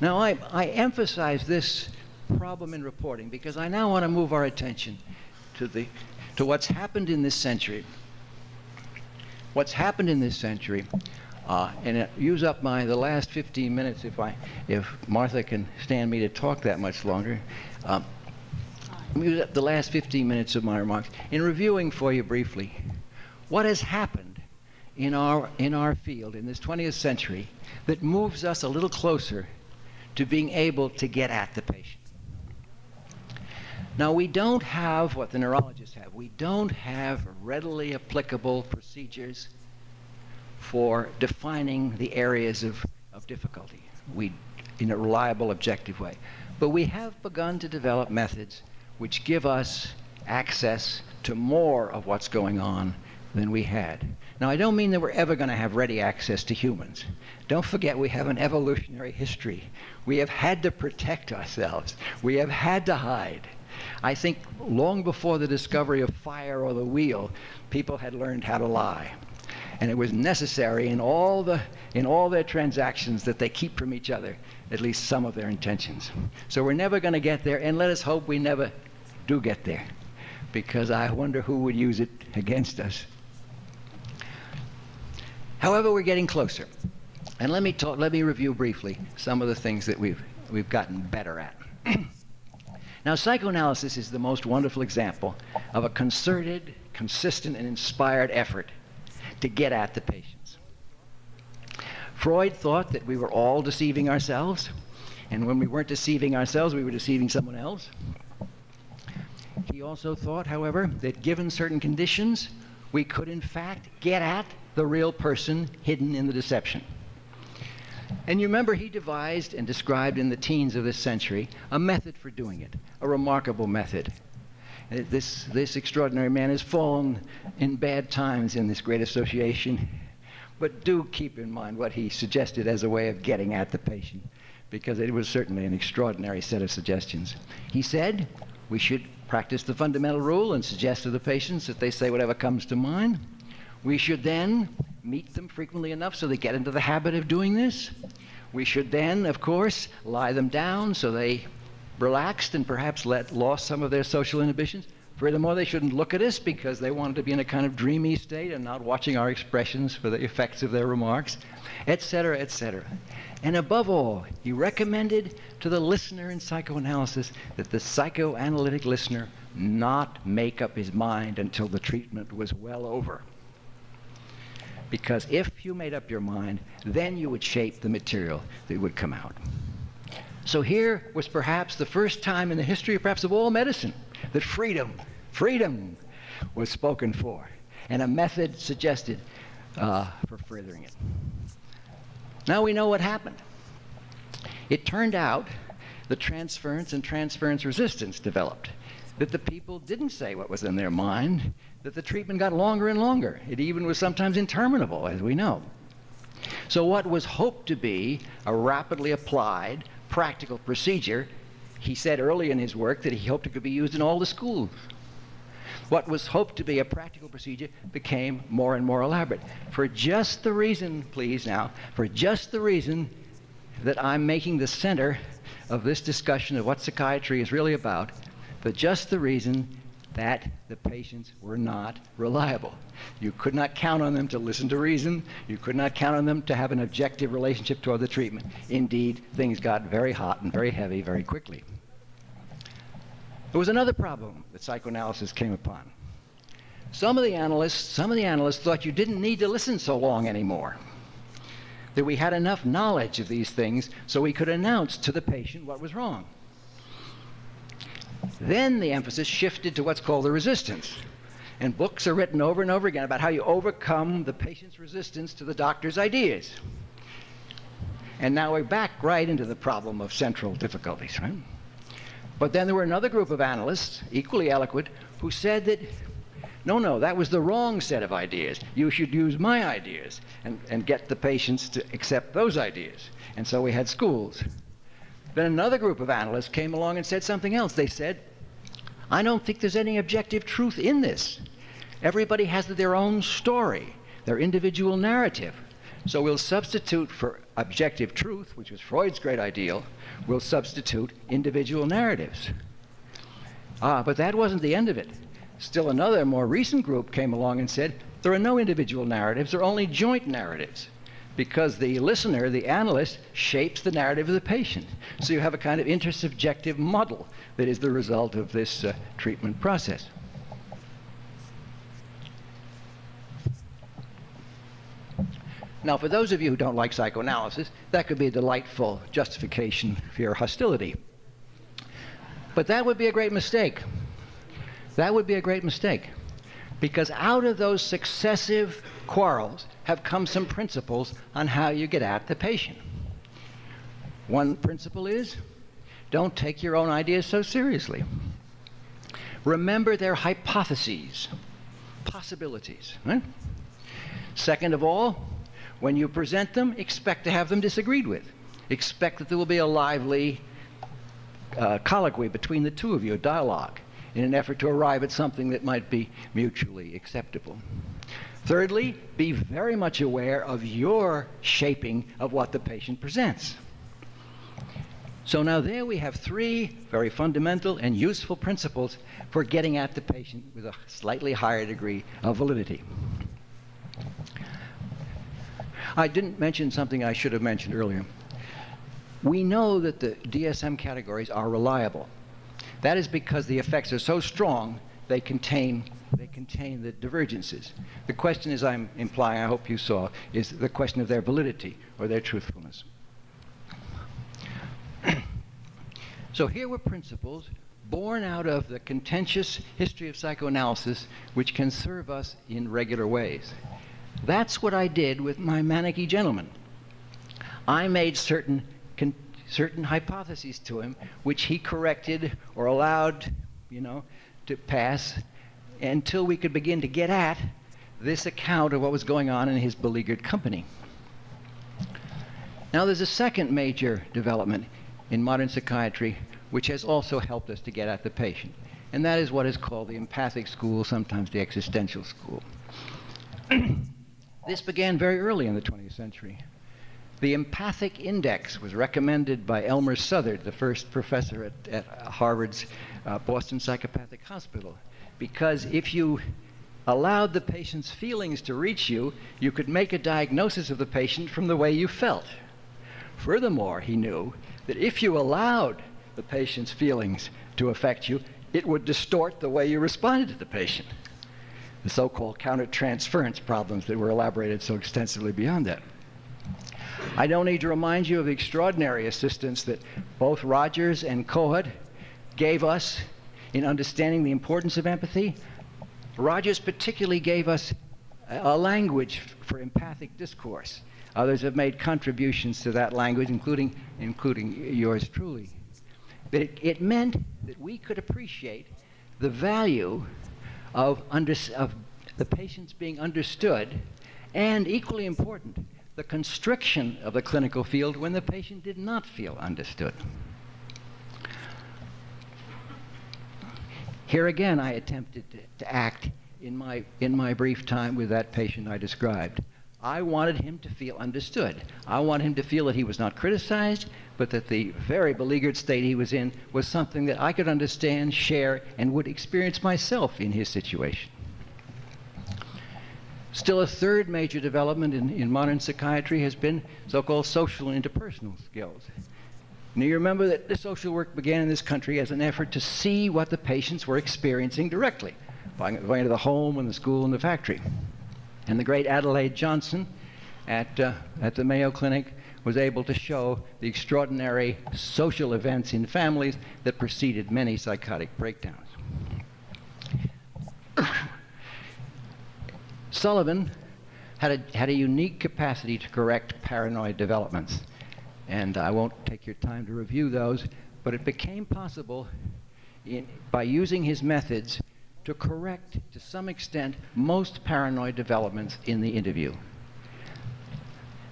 Now, I emphasize this problem in reporting because I now want to move our attention to what's happened in this century. What's happened in this century, and use up the last 15 minutes if Martha can stand me to talk that much longer. Use up the last 15 minutes of my remarks in reviewing for you briefly what has happened in our field in this 20th century that moves us a little closer to being able to get at the patient. Now, we don't have what the neurologists have. We don't have readily applicable procedures for defining the areas of difficulty in a reliable, objective way. But we have begun to develop methods which give us access to more of what's going on than we had. Now, I don't mean that we're ever going to have ready access to humans. Don't forget, we have an evolutionary history. We have had to protect ourselves. We have had to hide. I think long before the discovery of fire or the wheel, people had learned how to lie. And it was necessary in all their transactions that they keep from each other at least some of their intentions. So we're never going to get there, and let us hope we never do get there, because I wonder who would use it against us. However, we're getting closer. And let me review briefly some of the things that we've gotten better at. Now, psychoanalysis is the most wonderful example of a concerted, consistent, and inspired effort to get at the patients. Freud thought that we were all deceiving ourselves, and when we weren't deceiving ourselves, we were deceiving someone else. He also thought, however, that given certain conditions, we could in fact get at the real person hidden in the deception. And you remember he devised and described in the teens of this century a method for doing it, a remarkable method. This extraordinary man has fallen in bad times in this great association, but do keep in mind what he suggested as a way of getting at the patient, because it was certainly an extraordinary set of suggestions. He said we should practice the fundamental rule and suggest to the patients that they say whatever comes to mind. We should then meet them frequently enough so they get into the habit of doing this. We should then, of course, lie them down so they relaxed and perhaps lost some of their social inhibitions. Furthermore, they shouldn't look at us because they wanted to be in a kind of dreamy state and not watching our expressions for the effects of their remarks, etc., etc. And above all, he recommended to the listener in psychoanalysis that the psychoanalytic listener not make up his mind until the treatment was well over. Because if you made up your mind, then you would shape the material that would come out. So here was perhaps the first time in the history, perhaps of all medicine, that freedom was spoken for, and a method suggested for furthering it. Now we know what happened. It turned out that transference and transference resistance developed, that the people didn't say what was in their mind, that the treatment got longer and longer. It even was sometimes interminable, as we know. So what was hoped to be a rapidly applied practical procedure, he said early in his work that he hoped it could be used in all the schools. What was hoped to be a practical procedure became more and more elaborate. For just the reason, please now, for just the reason that I'm making the center of this discussion of what psychiatry is really about, for just the reason that the patients were not reliable. You could not count on them to listen to reason. You could not count on them to have an objective relationship toward the treatment. Indeed, things got very hot and very heavy very quickly. There was another problem that psychoanalysis came upon. Some of the analysts thought you didn't need to listen so long anymore, that we had enough knowledge of these things so we could announce to the patient what was wrong. Then the emphasis shifted to what's called the resistance. And books are written over and over again about how you overcome the patient's resistance to the doctor's ideas. And now we're back right into the problem of central difficulties, right? But then there were another group of analysts, equally eloquent, who said that, no, that was the wrong set of ideas. You should use my ideas and get the patients to accept those ideas. And so we had schools. Then another group of analysts came along and said something else. They said, I don't think there's any objective truth in this. Everybody has their own story, their individual narrative. So we'll substitute for objective truth, which was Freud's great ideal, will substitute individual narratives. But that wasn't the end of it. Still another more recent group came along and said, there are no individual narratives, there are only joint narratives, because the listener, the analyst, shapes the narrative of the patient. So you have a kind of intersubjective model that is the result of this treatment process. Now, for those of you who don't like psychoanalysis, that could be a delightful justification for your hostility. But that would be a great mistake. That would be a great mistake. Because out of those successive quarrels have come some principles on how you get at the patient. One principle is, don't take your own ideas so seriously. Remember their hypotheses, possibilities. Right? Second of all, when you present them, expect to have them disagreed with. Expect that there will be a lively colloquy between the two of you, a dialogue, in an effort to arrive at something that might be mutually acceptable. Thirdly, be very much aware of your shaping of what the patient presents. So now there we have three very fundamental and useful principles for getting at the patient with a slightly higher degree of validity. I didn't mention something I should have mentioned earlier. We know that the DSM categories are reliable. That is because the effects are so strong, they contain the divergences. The question, as I'm implying, I hope you saw, is the question of their validity or their truthfulness. So here were principles born out of the contentious history of psychoanalysis, which can serve us in regular ways. That's what I did with my Manicky gentleman. I made certain hypotheses to him, which he corrected or allowed, to pass, until we could begin to get at this account of what was going on in his beleaguered company. Now, there's a second major development in modern psychiatry, which has also helped us to get at the patient, and that is what is called the empathic school, sometimes the existential school. This began very early in the 20th century. The Empathic Index was recommended by Elmer Southard, the first professor at Harvard's Boston Psychopathic Hospital, because if you allowed the patient's feelings to reach you, you could make a diagnosis of the patient from the way you felt. Furthermore, he knew that if you allowed the patient's feelings to affect you, it would distort the way you responded to the patient. The so-called countertransference problems that were elaborated so extensively beyond that. I don't need to remind you of the extraordinary assistance that both Rogers and Cohen gave us in understanding the importance of empathy. Rogers particularly gave us a language for empathic discourse. Others have made contributions to that language, including yours truly. But it meant that we could appreciate the value of the patients being understood, and equally important, the constriction of the clinical field when the patient did not feel understood. Here again, I attempted to act in my brief time with that patient I described. I wanted him to feel understood. I wanted him to feel that he was not criticized, but that the very beleaguered state he was in was something that I could understand, share, and would experience myself in his situation. Still, a third major development in modern psychiatry has been so-called social and interpersonal skills. Now, you remember that the social work began in this country as an effort to see what the patients were experiencing directly, going to the home and the school and the factory. And the great Adelaide Johnson at the Mayo Clinic was able to show the extraordinary social events in families that preceded many psychotic breakdowns. Sullivan had a unique capacity to correct paranoid developments. And I won't take your time to review those, but it became possible by using his methods to correct, to some extent, most paranoid developments in the interview.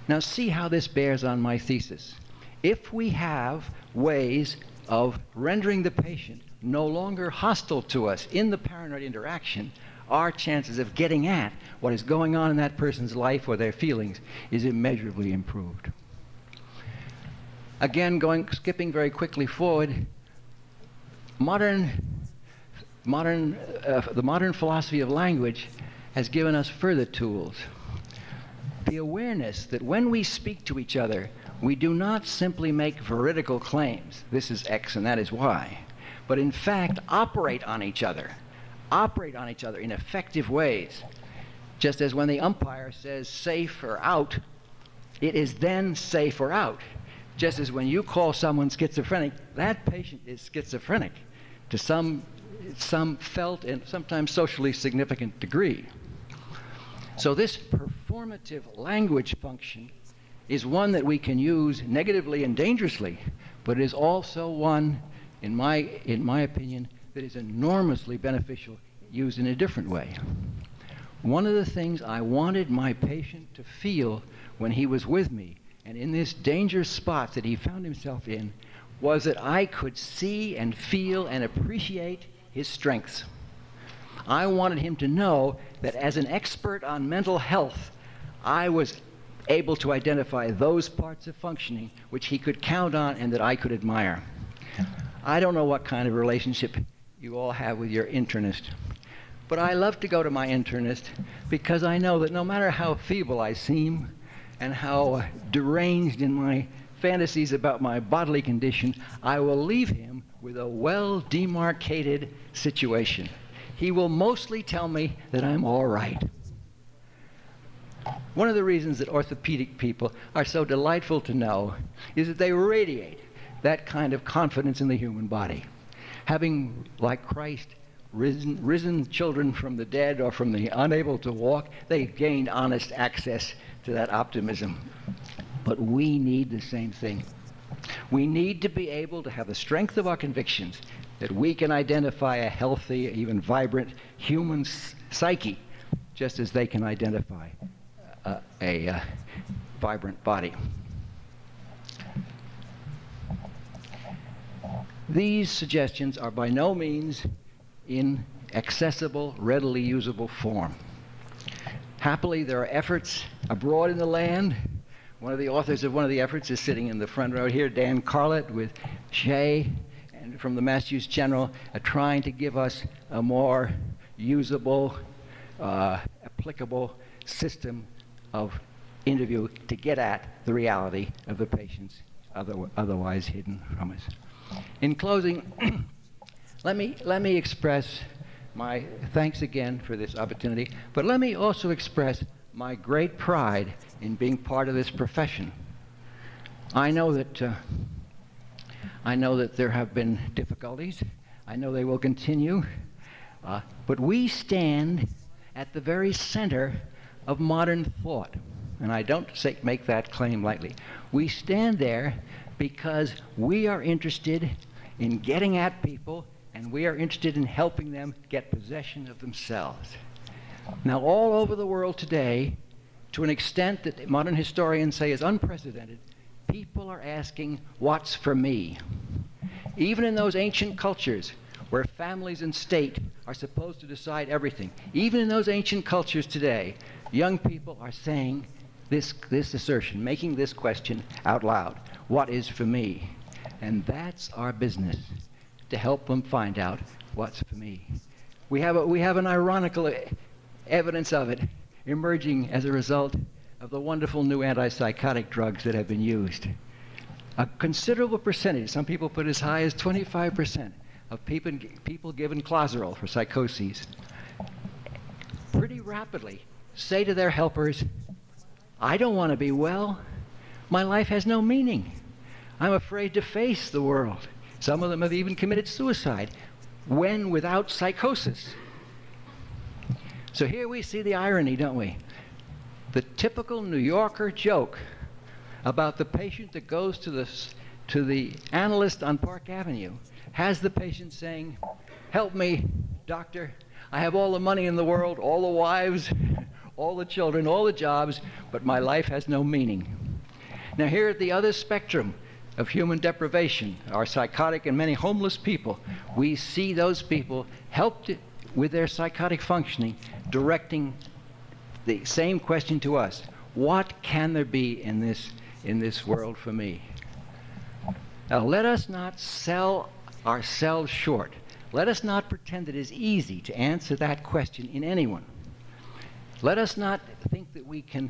Now see how this bears on my thesis. If we have ways of rendering the patient no longer hostile to us in the paranoid interaction, our chances of getting at what is going on in that person's life or their feelings is immeasurably improved. Again, skipping very quickly forward, the modern philosophy of language has given us further tools. The awareness that when we speak to each other, we do not simply make veridical claims, this is X and that is Y, but in fact operate on each other in effective ways. Just as when the umpire says safe or out, it is then safe or out. Just as when you call someone schizophrenic, that patient is schizophrenic to some felt and sometimes socially significant degree. So this performative language function is one that we can use negatively and dangerously, but it is also one, in my opinion, that is enormously beneficial used in a different way. One of the things I wanted my patient to feel when he was with me and in this dangerous spot that he found himself in was that I could see and feel and appreciate his strengths. I wanted him to know that as an expert on mental health, I was able to identify those parts of functioning which he could count on and that I could admire. I don't know what kind of relationship you all have with your internist, but I love to go to my internist because I know that no matter how feeble I seem and how deranged in my fantasies about my bodily condition, I will leave him with a well-demarcated situation. He will mostly tell me that I'm all right. One of the reasons that orthopedic people are so delightful to know is that they radiate that kind of confidence in the human body. Having, like Christ, risen children from the dead or from the unable to walk, they've gained honest access to that optimism. But we need the same thing. We need to be able to have the strength of our convictions that we can identify a healthy, even vibrant human psyche, just as they can identify a vibrant body. These suggestions are by no means in accessible, readily usable form. Happily, there are efforts abroad in the land. One of the authors of one of the efforts is sitting in the front row here, Dan Carlett with Shay, and from the Massachusetts General, trying to give us a more usable, applicable system of interview to get at the reality of the patients otherwise hidden from us. In closing, let me express my thanks again for this opportunity, but let me also express my great pride in being part of this profession. I know that there have been difficulties. I know they will continue, but we stand at the very center of modern thought, and I don't make that claim lightly. We stand there because we are interested in getting at people, and we are interested in helping them get possession of themselves. Now, all over the world today, to an extent that modern historians say is unprecedented, people are asking, what's for me? Even in those ancient cultures where families and state are supposed to decide everything, even in those ancient cultures today, young people are saying this assertion, making this question out loud, what is for me? And that's our business, to help them find out what's for me. We have an ironical evidence of it emerging as a result of the wonderful new antipsychotic drugs that have been used. A considerable percentage, some people put as high as 25% of people given Clozaril for psychoses pretty rapidly say to their helpers, I don't want to be well. My life has no meaning. I'm afraid to face the world. Some of them have even committed suicide when without psychosis. So here we see the irony, don't we? The typical New Yorker joke about the patient that goes to the analyst on Park Avenue has the patient saying, help me, doctor. I have all the money in the world, all the wives, all the children, all the jobs, but my life has no meaning. Now here at the other spectrum of human deprivation, our psychotic and many homeless people, we see those people helped with their psychotic functioning, directing the same question to us. What can there be in this world for me? Now, let us not sell ourselves short. Let us not pretend it is easy to answer that question in anyone. Let us not think that we can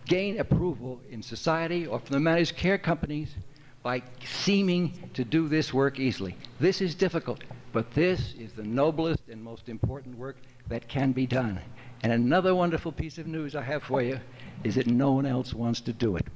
gain approval in society or from the managed care companies by seeming to do this work easily. This is difficult, but this is the noblest and most important work that can be done. And another wonderful piece of news I have for you is that no one else wants to do it.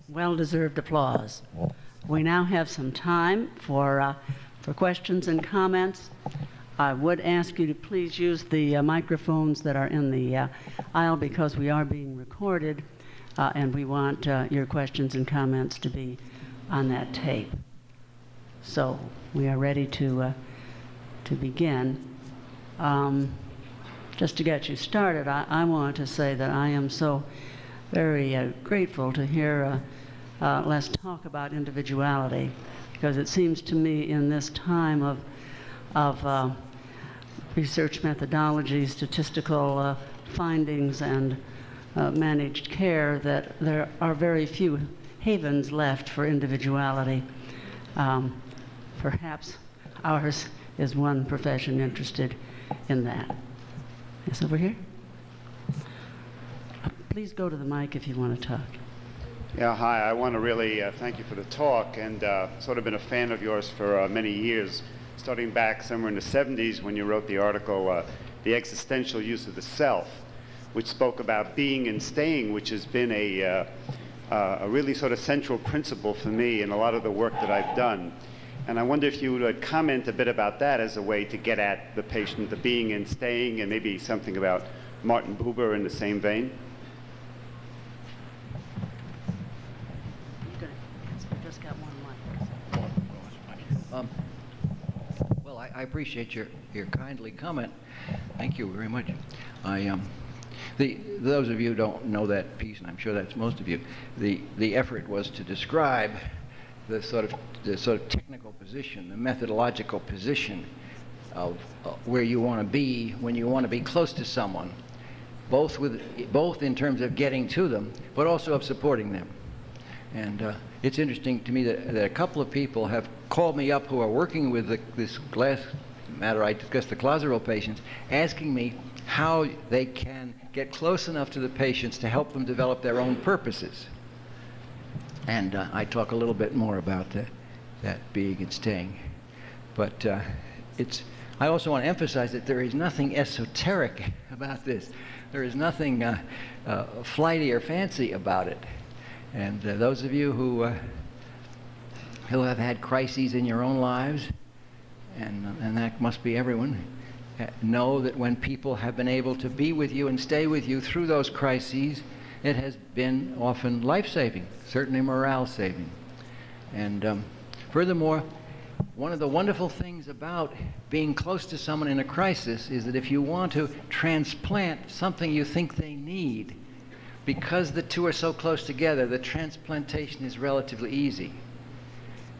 Well-deserved applause. We now have some time for questions and comments. I would ask you to please use the microphones that are in the aisle because we are being recorded, and we want your questions and comments to be on that tape. So we are ready to begin. Just to get you started, I want to say that I am so very grateful to hear Les talk about individuality, because it seems to me in this time of research methodology, statistical findings, and managed care that there are very few havens left for individuality. Perhaps ours is one profession interested in that. Yes, over here. Please go to the mic if you want to talk. Yeah, hi. I want to really thank you for the talk, and sort of been a fan of yours for many years, starting back somewhere in the 70s when you wrote the article, The Existential Use of the Self, which spoke about being and staying, which has been a really sort of central principle for me in a lot of the work that I've done. And I wonder if you would comment a bit about that as a way to get at the patient, the being and staying, and maybe something about Martin Buber in the same vein. Well, I appreciate your kindly comment. Thank you very much. Those of you who don't know that piece, and I'm sure that's most of you, the effort was to describe the sort of technical position, the methodological position of where you want to be when you want to be close to someone, both in terms of getting to them, but also of supporting them. And it's interesting to me that a couple of people have called me up who are working with this last matter I discussed, the Closeral patients, asking me how they can get close enough to the patients to help them develop their own purposes. And I talk a little bit more about that being and staying. But I also want to emphasize that there is nothing esoteric about this. There is nothing flighty or fancy about it. And those of you who have had crises in your own lives, and that must be everyone, know that when people have been able to be with you and stay with you through those crises, it has been often life-saving, certainly morale-saving. And furthermore, one of the wonderful things about being close to someone in a crisis is that if you want to transplant something you think they need, because the two are so close together, the transplantation is relatively easy.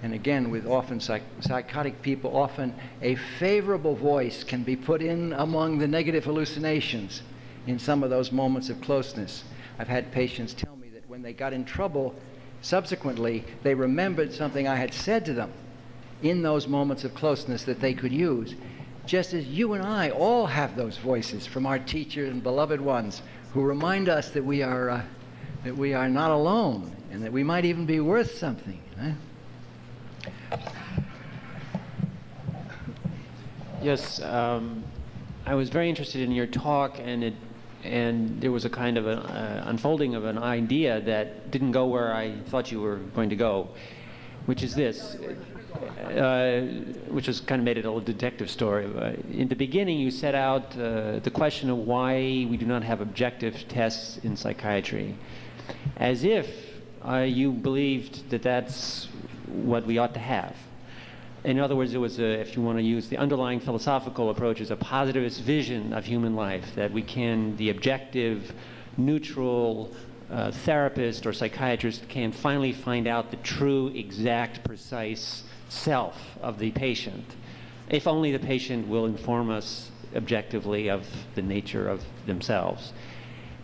And again, with often psychotic people, often a favorable voice can be put in among the negative hallucinations in some of those moments of closeness. I've had patients tell me that when they got in trouble, subsequently, they remembered something I had said to them in those moments of closeness that they could use. Just as you and I all have those voices from our teachers and beloved ones who remind us that we are not alone and that we might even be worth something. Yes, I was very interested in your talk, and there was a kind of an unfolding of an idea that didn't go where I thought you were going to go, which is this, which was kind of made it a little detective story. In the beginning, you set out the question of why we do not have objective tests in psychiatry, as if you believed that that's what we ought to have. In other words, it was, if you want to use the underlying philosophical approach, is a positivist vision of human life, that we can, the objective, neutral therapist or psychiatrist can finally find out the true, exact, precise self of the patient, if only the patient will inform us objectively of the nature of themselves.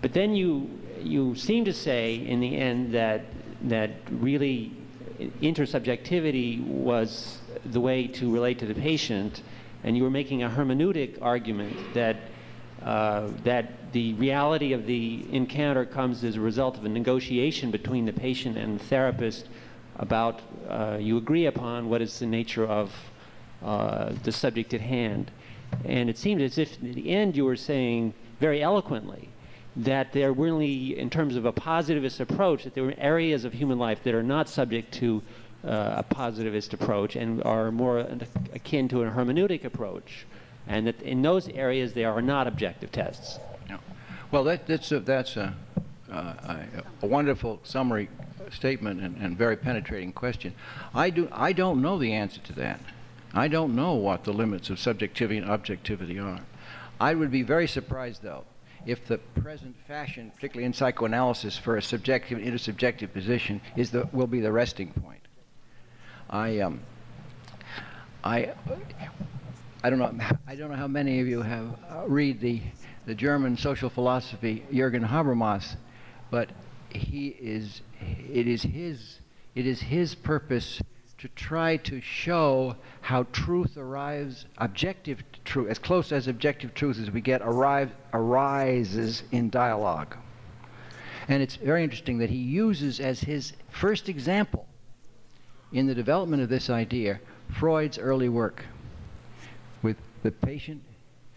But then you seem to say in the end that really intersubjectivity was the way to relate to the patient, and you were making a hermeneutic argument that the reality of the encounter comes as a result of a negotiation between the patient and the therapist about, you agree upon what is the nature of the subject at hand. And it seemed as if in the end you were saying very eloquently that there really, in terms of a positivist approach, that there were areas of human life that are not subject to a positivist approach and are more akin to a hermeneutic approach, and that in those areas they are not objective tests. No. Well, that's a wonderful summary statement and very penetrating question. I don't know the answer to that. I don't know what the limits of subjectivity and objectivity are. I would be very surprised, though, if the present fashion, particularly in psychoanalysis, for a subjective and intersubjective position will be the resting point. I don't know how many of you have read the German social philosophy Jürgen Habermas, but it is his purpose to try to show how truth arrives, objective truth, as close as objective truth as we get, arises in dialogue. And it's very interesting that he uses as his first example in the development of this idea Freud's early work, with the patient,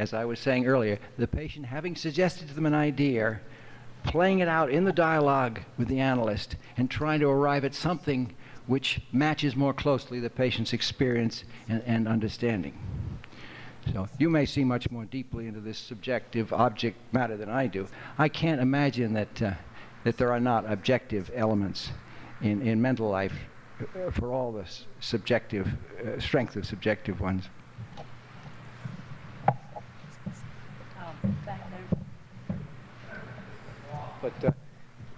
as I was saying earlier, the patient having suggested to them an idea, playing it out in the dialogue with the analyst, and trying to arrive at something which matches more closely the patient's experience and understanding. So you may see much more deeply into this subjective object matter than I do. I can't imagine that there are not objective elements in mental life for all the subjective strength of subjective ones. Back there. But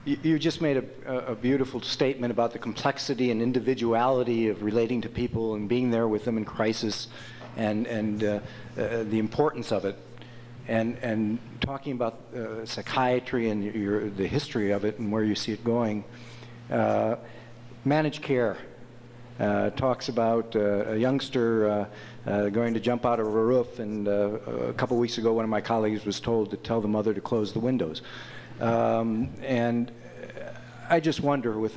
you just made a beautiful statement about the complexity and individuality of relating to people and being there with them in crisis, and the importance of it, and talking about psychiatry and the history of it and where you see it going. Managed care talks about a youngster going to jump out of a roof, and a couple weeks ago one of my colleagues was told to tell the mother to close the windows. And I just wonder, with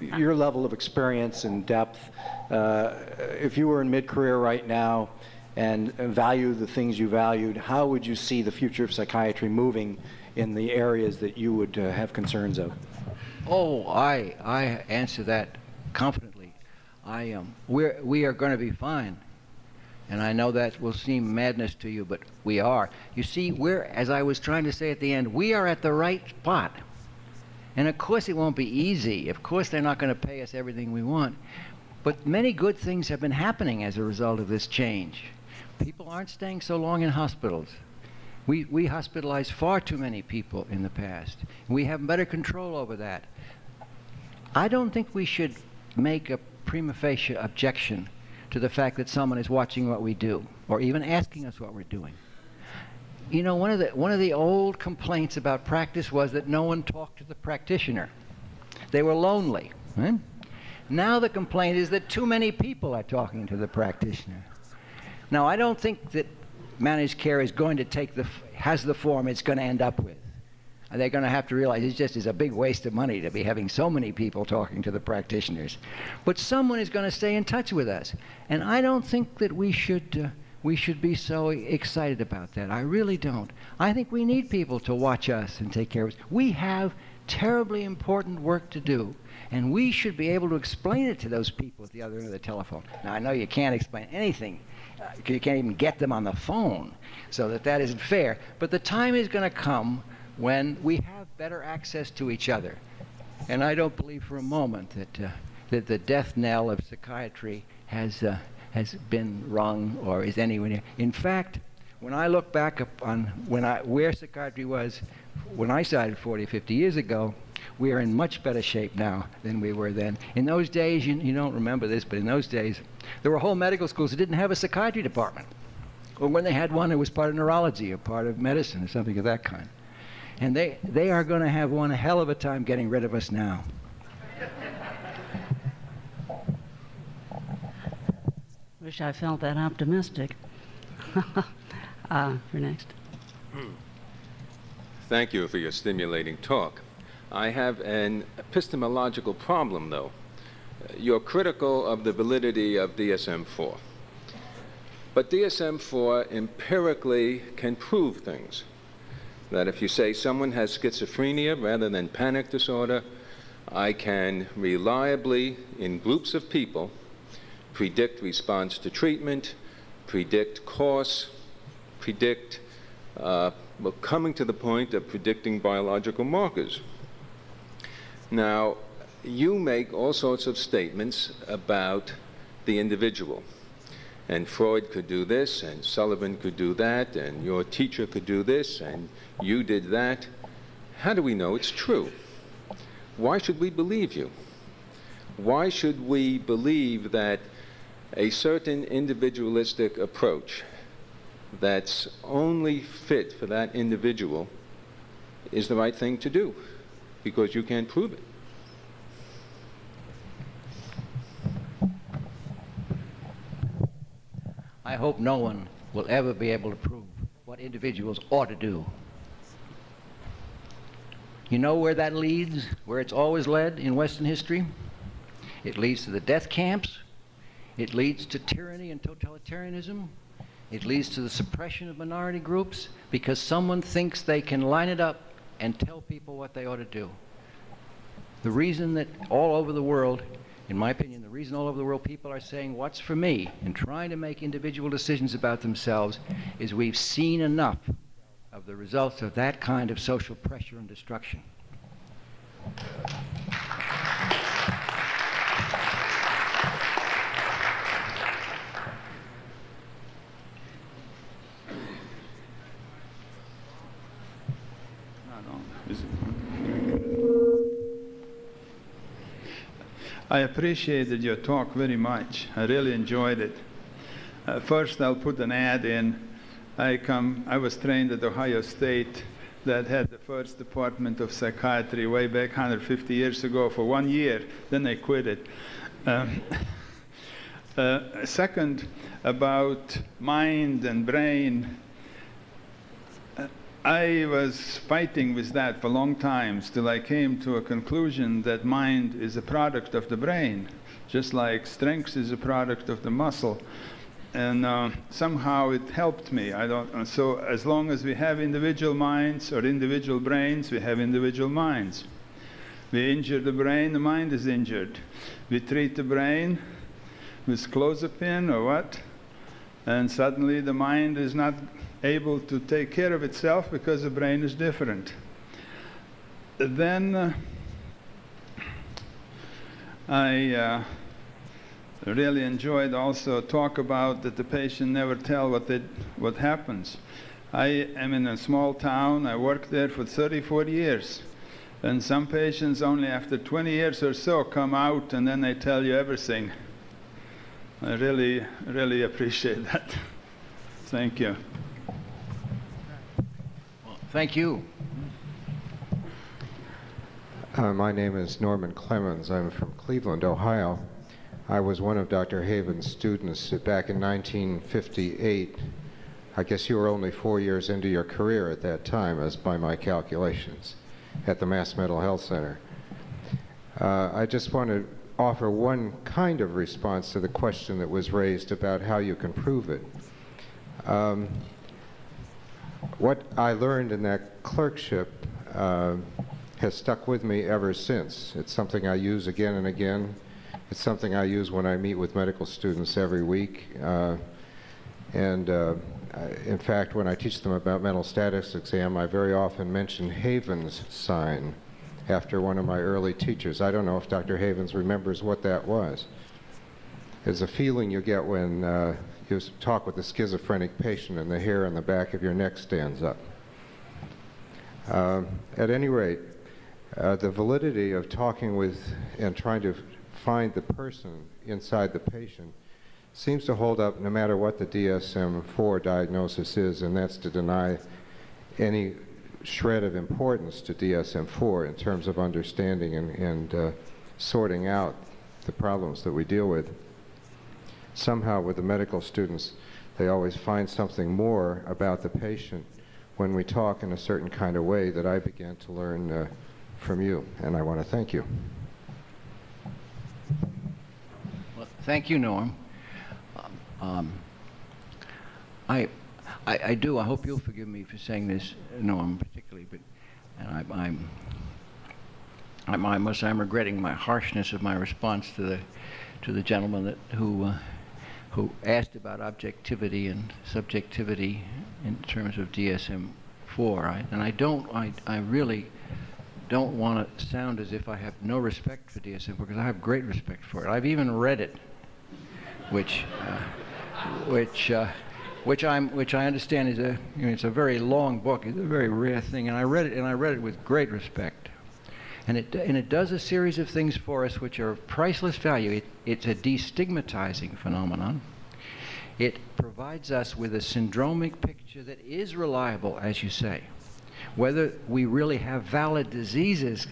your level of experience and depth, if you were in mid-career right now and value the things you valued, how would you see the future of psychiatry moving in the areas that you would have concerns of? Oh, I answer that confidently. We are going to be fine. And I know that will seem madness to you, but we are. You see, as I was trying to say at the end, we are at the right spot. And of course it won't be easy. Of course they're not going to pay us everything we want. But many good things have been happening as a result of this change. People aren't staying so long in hospitals. We hospitalized far too many people in the past. We have better control over that. I don't think we should make a prima facie objection to the fact that someone is watching what we do, or even asking us what we're doing. You know, one of the old complaints about practice was that no one talked to the practitioner. They were lonely. Right? Now the complaint is that too many people are talking to the practitioner. Now, I don't think that managed care is going to has the form it's going to end up with. They're going to have to realize it just is a big waste of money to be having so many people talking to the practitioners. But someone is going to stay in touch with us. And I don't think that we should be so excited about that. I really don't. I think we need people to watch us and take care of us. We have terribly important work to do, and we should be able to explain it to those people at the other end of the telephone. Now, I know you can't explain anything. You can't even get them on the phone, so that isn't fair. But the time is going to come when we have better access to each other. And I don't believe for a moment that the death knell of psychiatry has been rung or is anywhere near. In fact, when I look back on where psychiatry was when I started 40, 50 years ago, we are in much better shape now than we were then. In those days, you don't remember this, but in those days, there were whole medical schools that didn't have a psychiatry department. Or when they had one, it was part of neurology or part of medicine or something of that kind. And they are going to have one hell of a time getting rid of us now. Wish I felt that optimistic. You're next. Thank you for your stimulating talk. I have an epistemological problem, though. You're critical of the validity of DSM-4. But DSM-4 empirically can prove things. That if you say someone has schizophrenia rather than panic disorder, I can reliably, in groups of people, predict response to treatment, predict course, predict, coming to the point of predicting biological markers. Now, you make all sorts of statements about the individual. And Freud could do this, and Sullivan could do that, and your teacher could do this, and you did that. How do we know it's true? Why should we believe you? Why should we believe that a certain individualistic approach that's only fit for that individual is the right thing to do? Because you can't prove it. I hope no one will ever be able to prove what individuals ought to do. You know where that leads, where it's always led in Western history? It leads to the death camps. It leads to tyranny and totalitarianism. It leads to the suppression of minority groups because someone thinks they can line it up and tell people what they ought to do. The reason that all over the world, in my opinion, the reason all over the world people are saying, what's for me, and trying to make individual decisions about themselves, is we've seen enough of the results of that kind of social pressure and destruction. I appreciated your talk very much. I really enjoyed it. First, I'll put an ad in. I was trained at Ohio State that had the first department of psychiatry way back 150 years ago for 1 year. Then they quit it. Second, about mind and brain. I was fighting with that for a long time till I came to a conclusion that mind is a product of the brain, just like strength is a product of the muscle. And somehow it helped me. So as long as we have individual minds or individual brains, we have individual minds. We injure the brain, the mind is injured. We treat the brain with clozapine or what, and suddenly the mind is not able to take care of itself because the brain is different. Then I really enjoyed also talk about that the patient never tell what happens. I am in a small town. I worked there for 30, 40 years. And some patients only after 20 years or so come out and then they tell you everything. I really, really appreciate that. Thank you. Thank you. My name is Norman Clemens. I'm from Cleveland, Ohio. I was one of Dr. Haven's students back in 1958. I guess you were only 4 years into your career at that time, as by my calculations, at the Mass Mental Health Center. I just want to offer one kind of response to the question that was raised about how you can prove it. What I learned in that clerkship has stuck with me ever since. It's something I use again and again. It's something I use when I meet with medical students every week. In fact, when I teach them about mental status exam, I very often mention Haven's sign. after one of my early teachers. I don't know if Dr. Havens remembers what that was. It's a feeling you get when you talk with a schizophrenic patient and the hair on the back of your neck stands up. At any rate, the validity of talking with and trying to find the person inside the patient seems to hold up no matter what the DSM-4 diagnosis is, and that's to deny any shred of importance to DSM-4 in terms of understanding and sorting out the problems that we deal with. Somehow with the medical students, they always find something more about the patient when we talk in a certain kind of way that I began to learn from you, and I want to thank you. Well, thank you, Norm. I hope you'll forgive me for saying this, Norm, particularly, but and I'm regretting my harshness of my response to the gentleman who asked about objectivity and subjectivity in terms of DSM-4, and I really don't want to sound as if I have no respect for DSM-4, because I have great respect for it. I've even read it, which I understand is it's a very long book. It's a very rare thing, and I read it with great respect. And it does a series of things for us which are of priceless value. It's a destigmatizing phenomenon. It provides us with a syndromic picture that is reliable, as you say. Whether we really have valid diseases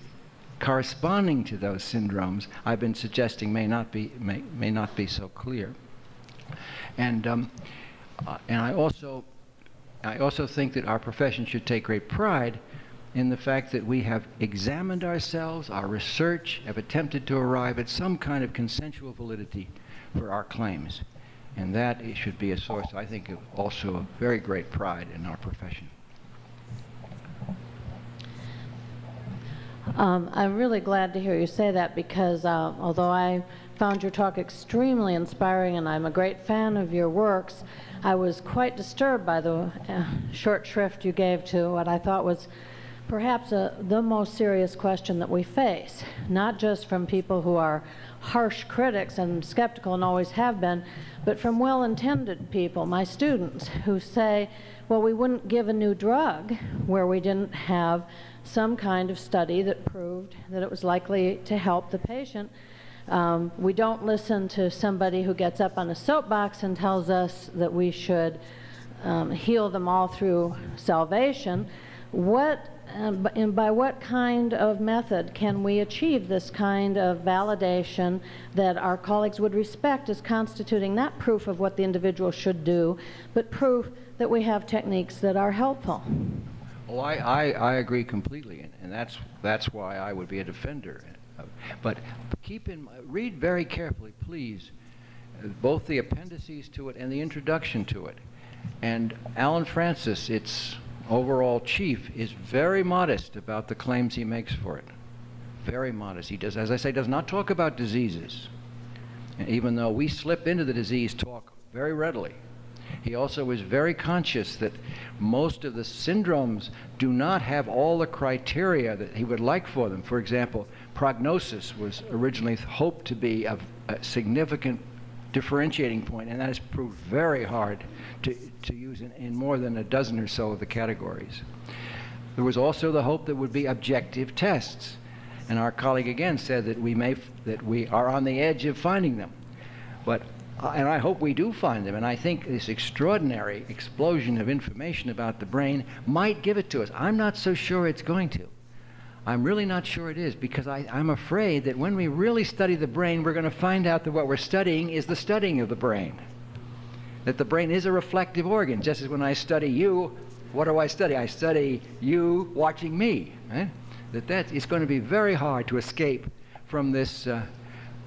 corresponding to those syndromes, I've been suggesting may not be so clear. And I also think that our profession should take great pride in the fact that we have examined ourselves, our research, have attempted to arrive at some kind of consensual validity for our claims. And that should be a source, I think, of also of very great pride in our profession. I'm really glad to hear you say that, because although I found your talk extremely inspiring and I'm a great fan of your works, I was quite disturbed by the short shrift you gave to what I thought was perhaps the most serious question that we face, not just from people who are harsh critics and skeptical and always have been, but from well-intended people, my students, who say, well, we wouldn't give a new drug where we didn't have some kind of study that proved that it was likely to help the patient. We don't listen to somebody who gets up on a soapbox and tells us that we should heal them all through salvation. And by what kind of method can we achieve this kind of validation that our colleagues would respect as constituting not proof of what the individual should do, but proof that we have techniques that are helpful? Oh, I agree completely, and that's why I would be a defender. But read very carefully, please, both the appendices to it and the introduction to it. And Alan Francis, its overall chief, is very modest about the claims he makes for it. Very modest. He does, as I say, does not talk about diseases, and even though we slip into the disease talk very readily. He also is very conscious that most of the syndromes do not have all the criteria that he would like for them. For example, prognosis was originally hoped to be a significant differentiating point, and that has proved very hard to use in more than a dozen or so of the categories. There was also the hope that would be objective tests, and our colleague again said that we are on the edge of finding them. And I hope we do find them, and I think this extraordinary explosion of information about the brain might give it to us. I'm not so sure it's going to. I'm really not sure it is, because I'm afraid that when we really study the brain, we're going to find out that what we're studying is the studying of the brain. That the brain is a reflective organ. Just as when I study you, what do I study? I study you watching me. Right? It's going to be very hard to escape from this,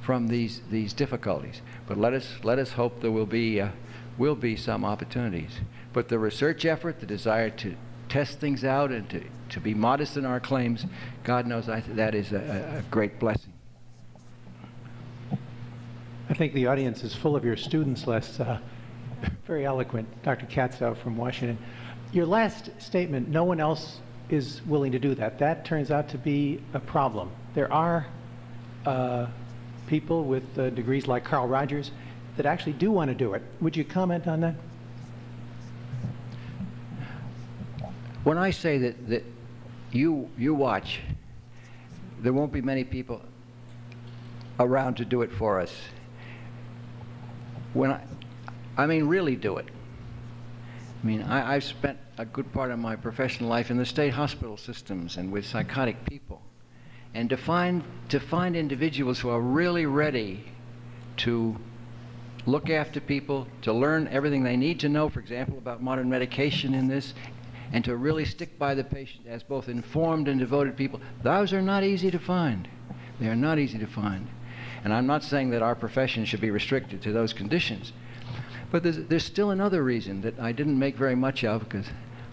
from these difficulties. But let us hope there will be some opportunities. But the research effort, the desire to test things out and to be modest in our claims, God knows that is a great blessing. I think the audience is full of your students, Les. Very eloquent. Dr. Katzow from Washington. Your last statement, no one else is willing to do that. That turns out to be a problem. There are people with degrees like Carl Rogers that actually do want to do it. Would you comment on that? When I say that you watch, there won't be many people around to do it for us. When I mean really do it. I mean, I've spent a good part of my professional life in the state hospital systems and with psychotic people. And to find individuals who are really ready to look after people, to learn everything they need to know, for example, about modern medication in this, and to really stick by the patient as both informed and devoted people, those are not easy to find. They are not easy to find. And I'm not saying that our profession should be restricted to those conditions. But there's still another reason that I didn't make very much of, because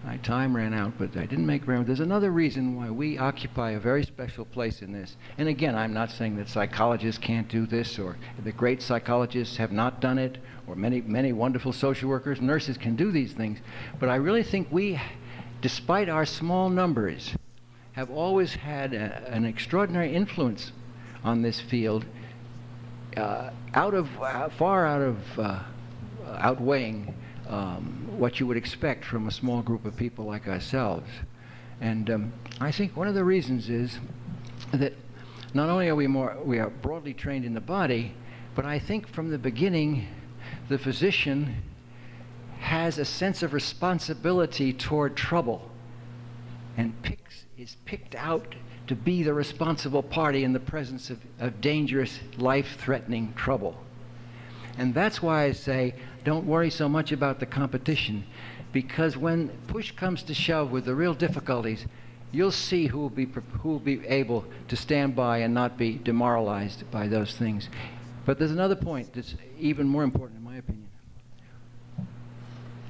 my time ran out, but I didn't make very much. There's another reason why we occupy a very special place in this. And again, I'm not saying that psychologists can't do this, or the great psychologists have not done it, or many wonderful social workers, nurses can do these things. But I really think we, despite our small numbers, have always had an extraordinary influence on this field, far out of outweighing what you would expect from a small group of people like ourselves. And I think one of the reasons is that not only are we are broadly trained in the body, but I think from the beginning the physician has a sense of responsibility toward trouble and is picked out to be the responsible party in the presence of dangerous, life-threatening trouble. And that's why I say, don't worry so much about the competition, because when push comes to shove with the real difficulties, you'll see who will be able to stand by and not be demoralized by those things. But there's another point that's even more important in my opinion.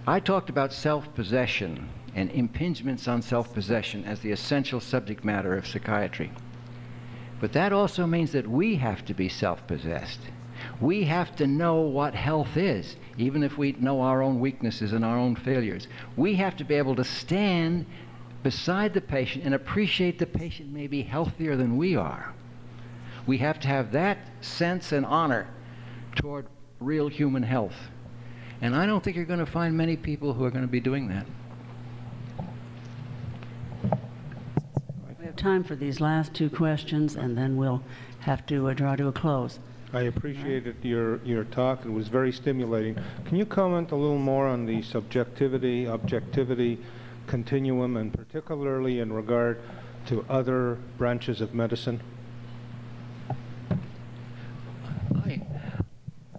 I talked about self-possession and impingements on self-possession as the essential subject matter of psychiatry. But that also means that we have to be self-possessed. We have to know what health is, even if we know our own weaknesses and our own failures. We have to be able to stand beside the patient and appreciate the patient may be healthier than we are. We have to have that sense and honor toward real human health. And I don't think you're going to find many people who are going to be doing that. We have time for these last two questions, and then we'll have to draw to a close. I appreciated your talk. It was very stimulating. Can you comment a little more on the subjectivity, objectivity continuum, and particularly in regard to other branches of medicine?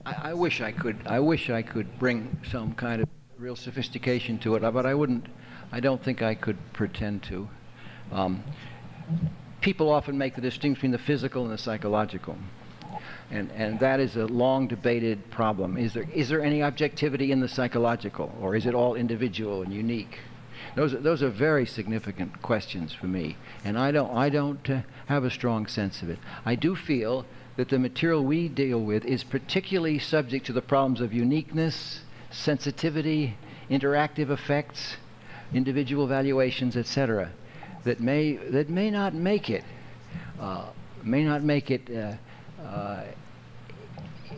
I wish I could. I wish I could bring some kind of real sophistication to it, but I wouldn't. I don't think I could pretend to. People often make the distinction between the physical and the psychological. And that is a long debated problem. Is there any objectivity in the psychological, or is it all individual and unique? Those are very significant questions for me, and I don't have a strong sense of it. I do feel that the material we deal with is particularly subject to the problems of uniqueness, sensitivity, interactive effects, individual valuations, etc. That may not make it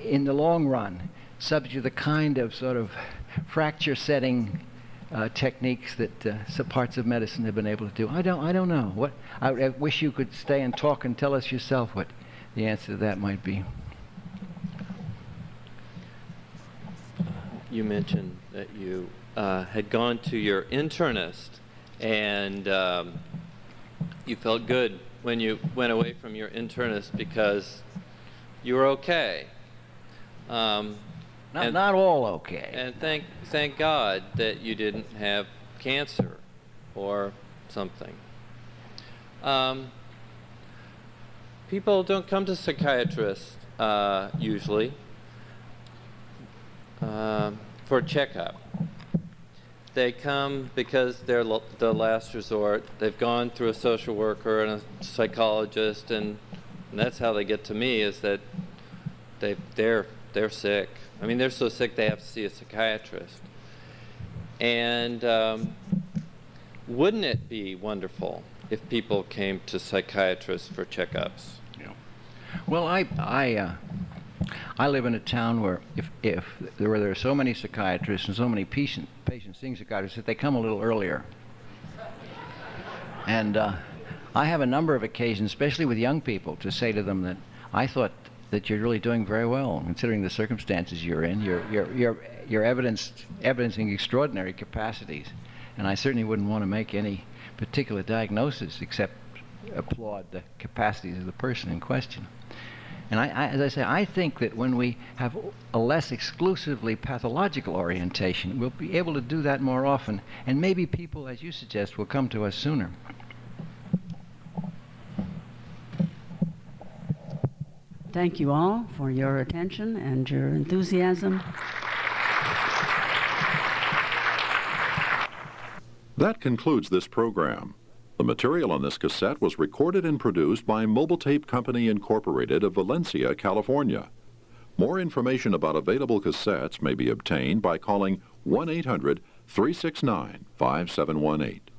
in the long run, subject to the kind of sort of fracture-setting techniques that some parts of medicine have been able to do. I don't know. I wish you could stay and talk and tell us yourself what the answer to that might be. You mentioned that you had gone to your internist, and you felt good when you went away from your internist because you were okay. Not all okay. And thank God that you didn't have cancer or something. People don't come to psychiatrists usually for a checkup. They come because they're the last resort. They've gone through a social worker and a psychologist, and that's how they get to me, is that they're sick. I mean, they're so sick they have to see a psychiatrist. And wouldn't it be wonderful if people came to psychiatrists for checkups? Yeah. Well, I live in a town where if there are so many psychiatrists and so many patients seeing psychiatrists that they come a little earlier. And I have a number of occasions, especially with young people, to say to them that I thought that you're really doing very well, considering the circumstances you're in. You're evidencing extraordinary capacities, and I certainly wouldn't want to make any particular diagnosis except applaud the capacities of the person in question. And as I say, I think that when we have a less exclusively pathological orientation, we'll be able to do that more often, and maybe people, as you suggest, will come to us sooner. Thank you all for your attention and your enthusiasm. That concludes this program. The material on this cassette was recorded and produced by Mobile Tape Company Incorporated of Valencia, California. More information about available cassettes may be obtained by calling 1-800-369-5718.